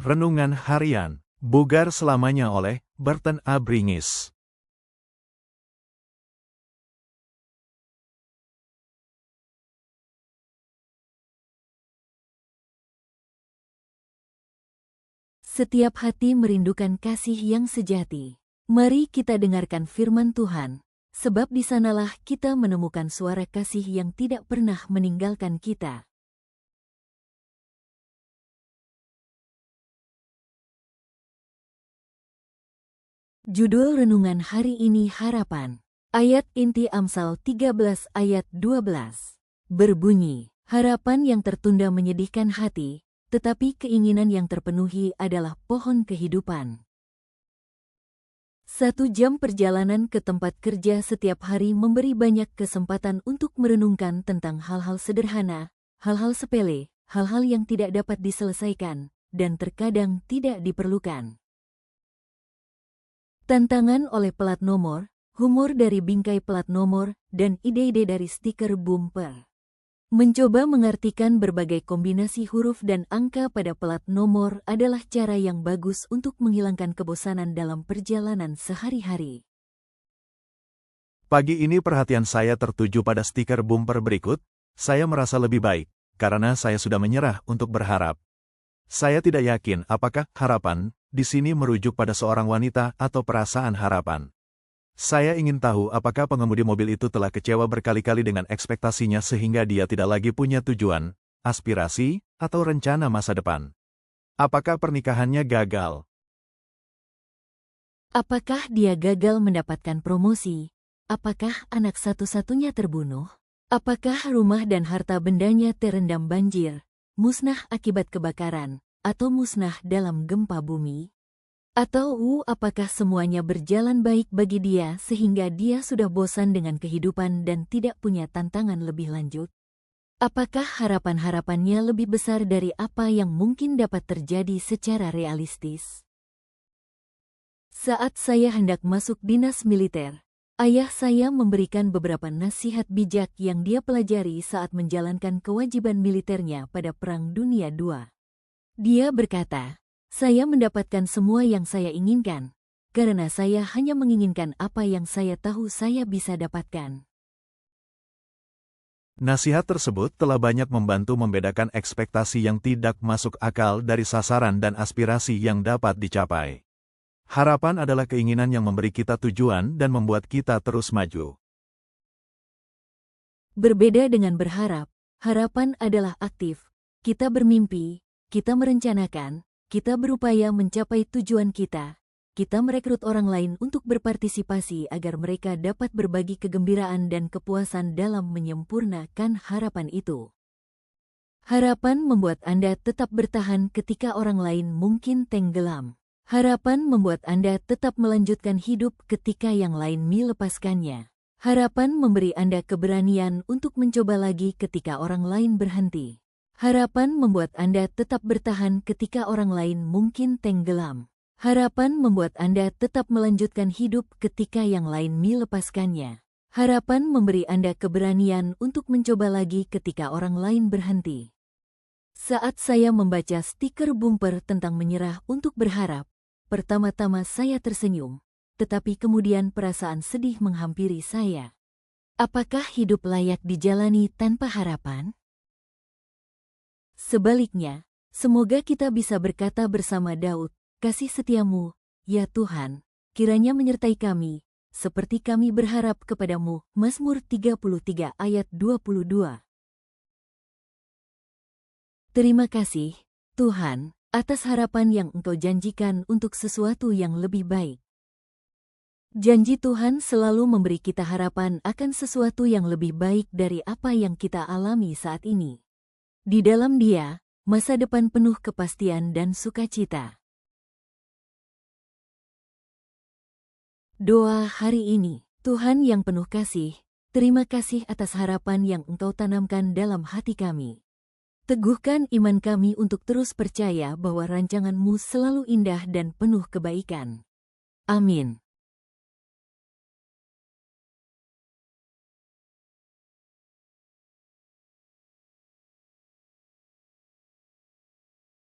Renungan Harian, Bugar Selamanya oleh Burton A. Bringis. Setiap hati merindukan kasih yang sejati. Mari kita dengarkan firman Tuhan, sebab di sanalah kita menemukan suara kasih yang tidak pernah meninggalkan kita. Judul renungan hari ini Harapan. Ayat inti Amsal 13 ayat 12. Berbunyi, harapan yang tertunda menyedihkan hati, tetapi keinginan yang terpenuhi adalah pohon kehidupan. 1 jam perjalanan ke tempat kerja setiap hari memberi banyak kesempatan untuk merenungkan tentang hal-hal sederhana, hal-hal sepele, hal-hal yang tidak dapat diselesaikan, dan terkadang tidak diperlukan. Tantangan oleh pelat nomor, humor dari bingkai pelat nomor, dan ide-ide dari stiker bumper. Mencoba mengartikan berbagai kombinasi huruf dan angka pada pelat nomor adalah cara yang bagus untuk menghilangkan kebosanan dalam perjalanan sehari-hari. Pagi ini perhatian saya tertuju pada stiker bumper berikut. Saya merasa lebih baik, karena saya sudah menyerah untuk berharap. Saya tidak yakin apakah harapan di sini merujuk pada seorang wanita atau perasaan harapan. Saya ingin tahu apakah pengemudi mobil itu telah kecewa berkali-kali dengan ekspektasinya sehingga dia tidak lagi punya tujuan, aspirasi, atau rencana masa depan. Apakah pernikahannya gagal? Apakah dia gagal mendapatkan promosi? Apakah anak satu-satunya terbunuh? Apakah rumah dan harta bendanya terendam banjir, musnah akibat kebakaran, atau musnah dalam gempa bumi? Atau apakah semuanya berjalan baik bagi dia sehingga dia sudah bosan dengan kehidupan dan tidak punya tantangan lebih lanjut? Apakah harapan-harapannya lebih besar dari apa yang mungkin dapat terjadi secara realistis? Saat saya hendak masuk dinas militer, ayah saya memberikan beberapa nasihat bijak yang dia pelajari saat menjalankan kewajiban militernya pada Perang Dunia II. Dia berkata, "Saya mendapatkan semua yang saya inginkan, karena saya hanya menginginkan apa yang saya tahu saya bisa dapatkan." Nasihat tersebut telah banyak membantu membedakan ekspektasi yang tidak masuk akal dari sasaran dan aspirasi yang dapat dicapai. Harapan adalah keinginan yang memberi kita tujuan dan membuat kita terus maju. Berbeda dengan berharap, harapan adalah aktif. Kita bermimpi, kita merencanakan, kita berupaya mencapai tujuan kita merekrut orang lain untuk berpartisipasi agar mereka dapat berbagi kegembiraan dan kepuasan dalam menyempurnakan harapan itu. Harapan membuat Anda tetap bertahan ketika orang lain mungkin tenggelam. Harapan membuat Anda tetap melanjutkan hidup ketika yang lain melepaskannya. Harapan memberi Anda keberanian untuk mencoba lagi ketika orang lain berhenti. Harapan membuat Anda tetap bertahan ketika orang lain mungkin tenggelam. Harapan membuat Anda tetap melanjutkan hidup ketika yang lain melepaskannya. Harapan memberi Anda keberanian untuk mencoba lagi ketika orang lain berhenti. Saat saya membaca stiker bumper tentang menyerah untuk berharap, pertama-tama saya tersenyum, tetapi kemudian perasaan sedih menghampiri saya. Apakah hidup layak dijalani tanpa harapan? Sebaliknya, semoga kita bisa berkata bersama Daud, "Kasih setiamu, ya Tuhan, kiranya menyertai kami, seperti kami berharap kepadamu." Mazmur 33 ayat 22. Terima kasih, Tuhan, atas harapan yang Engkau janjikan untuk sesuatu yang lebih baik. Janji Tuhan selalu memberi kita harapan akan sesuatu yang lebih baik dari apa yang kita alami saat ini. Di dalam Dia, masa depan penuh kepastian dan sukacita. Doa hari ini. Tuhan yang penuh kasih, terima kasih atas harapan yang Engkau tanamkan dalam hati kami. Teguhkan iman kami untuk terus percaya bahwa rancangan-Mu selalu indah dan penuh kebaikan. Amin.